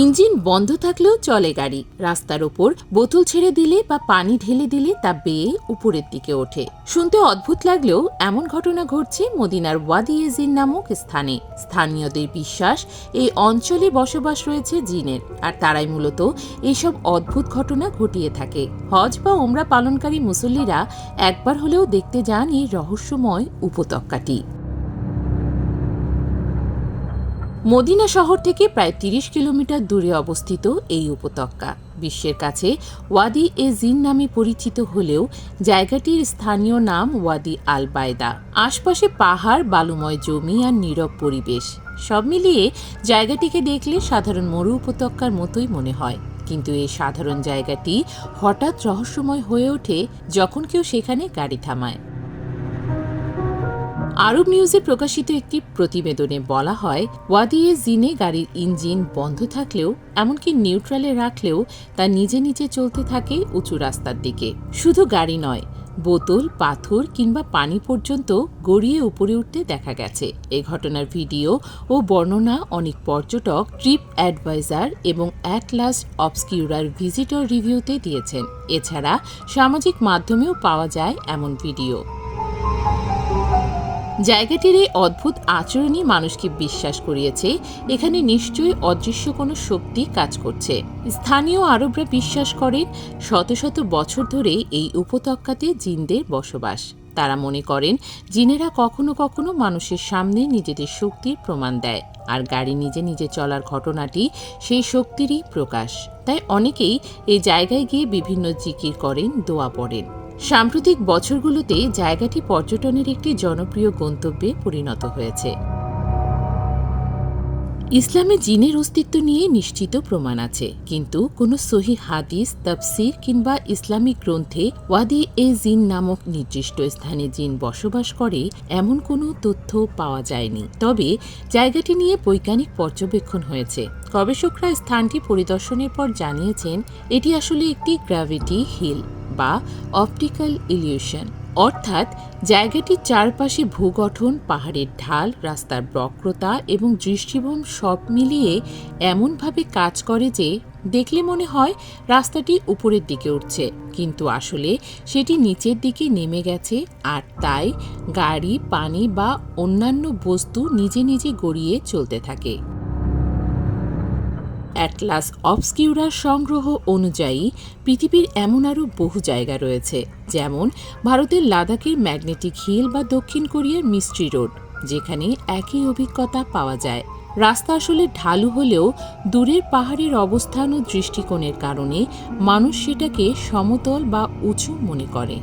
Engine বন্ধ থাকলেও চলে গাড়ি। রাস্তার ওপর বোতল ছেড়ে দিলে বা পানি ঢেলে দিলে তা বেয়ে উপরের দিকে ওঠে। শুনতে অদ্ভুত লাগলেও এমন ঘটনা ঘটছে মদিনার ওয়াদি এ জিন নামক স্থানে। স্থানীয়দের বিশ্বাস এই অঞ্চলে বসবাস রয়েছে জিনের, আর তারাই মূলত এইসব অদ্ভুত ঘটনা ঘটিয়ে থাকে। হজ বা ওমরা পালনকারী মুসল্লিরা একবার হলেও দেখতে যান এই রহস্যময় উপত্যকাটি। মদিনা শহর থেকে প্রায় ৩০ কিলোমিটার দূরে অবস্থিত এই উপত্যকা বিশ্বের কাছে ওয়াদি এ জিন নামে পরিচিত হলেও জায়গাটির স্থানীয় নাম ওয়াদি আল বায়দা। আশপাশে পাহাড়, বালুময় জমি আর নীরব পরিবেশ, সব মিলিয়ে জায়গাটিকে দেখলে সাধারণ মরু উপত্যকার মতোই মনে হয়। কিন্তু এই সাধারণ জায়গাটি হঠাৎ রহস্যময় হয়ে ওঠে যখন কেউ সেখানে গাড়ি থামায়। আরব নিউজে প্রকাশিত একটি প্রতিবেদনে বলা হয়, ওয়াদি এ জিনে গাড়ির ইঞ্জিন বন্ধ থাকলেও, এমনকি নিউট্রালে রাখলেও তা নিজে নিজে চলতে থাকে উঁচু রাস্তার দিকে। শুধু গাড়ি নয়, বোতল, পাথর কিংবা পানি পর্যন্ত গড়িয়ে উপরে উঠতে দেখা গেছে। এই ঘটনার ভিডিও ও বর্ণনা অনেক পর্যটক ট্রিপ অ্যাডভাইজার এবং অ্যাটলাস অবস্কিউরার ভিজিটর রিভিউতে দিয়েছেন। এছাড়া সামাজিক মাধ্যমেও পাওয়া যায় এমন ভিডিও। জায়গাটির এই অদ্ভুত আচরণই মানুষকে বিশ্বাস করিয়েছে এখানে নিশ্চয়ই অদৃশ্য কোনো শক্তি কাজ করছে। স্থানীয় আরবরা বিশ্বাস করেন শত শত বছর ধরে এই উপত্যকাতে জিনদের বসবাস। তারা মনে করেন জিনেরা কখনো কখনো মানুষের সামনে নিজেদের শক্তির প্রমাণ দেয়, আর গাড়ি নিজে নিজে চলার ঘটনাটি সেই শক্তিরই প্রকাশ। তাই অনেকেই এই জায়গায় গিয়ে বিভিন্ন জিকির করেন, দোয়া পড়েন। সাম্প্রতিক বছরগুলোতে জায়গাটি পর্যটনের একটি জনপ্রিয় গন্তব্যে পরিণত হয়েছে। ইসলামে জিনের অস্তিত্ব নিয়ে নিশ্চিত প্রমাণ আছে, কিন্তু কোনো সহিহ হাদিস, তাফসির কিংবা ইসলামিক গ্রন্থে ওয়াদি এ জিন নামক নির্দিষ্ট স্থানে জিন বসবাস করে এমন কোনো তথ্য পাওয়া যায়নি। তবে জায়গাটি নিয়ে বৈজ্ঞানিক পর্যবেক্ষণ হয়েছে। গবেষকরা স্থানটি পরিদর্শনের পর জানিয়েছেন এটি আসলে একটি গ্র্যাভিটি হিল বা অপটিক্যাল ইলিউশন, অর্থাৎ জায়গাটির চারপাশে ভূগঠন, পাহাড়ের ঢাল, রাস্তার বক্রতা এবং দৃষ্টিভঙ্গ সব মিলিয়ে এমনভাবে কাজ করে যে দেখলে মনে হয় রাস্তাটি উপরের দিকে উঠছে, কিন্তু আসলে সেটি নিচের দিকে নেমে গেছে। আর তাই গাড়ি, পানি বা অন্যান্য বস্তু নিজে নিজে গড়িয়ে চলতে থাকে। অ্যাটলাস অবস্কিউরার সংগ্রহ অনুযায়ী পৃথিবীর এমন আরও বহু জায়গা রয়েছে, যেমন ভারতের লাদাখের ম্যাগনেটিক হিল বা দক্ষিণ কোরিয়ার মিস্ট্রি রোড, যেখানে একই অভিজ্ঞতা পাওয়া যায়। রাস্তা আসলে ঢালু হলেও দূরের পাহাড়ের অবস্থান ও দৃষ্টিকোণের কারণে মানুষ সেটাকে সমতল বা উঁচু মনে করে।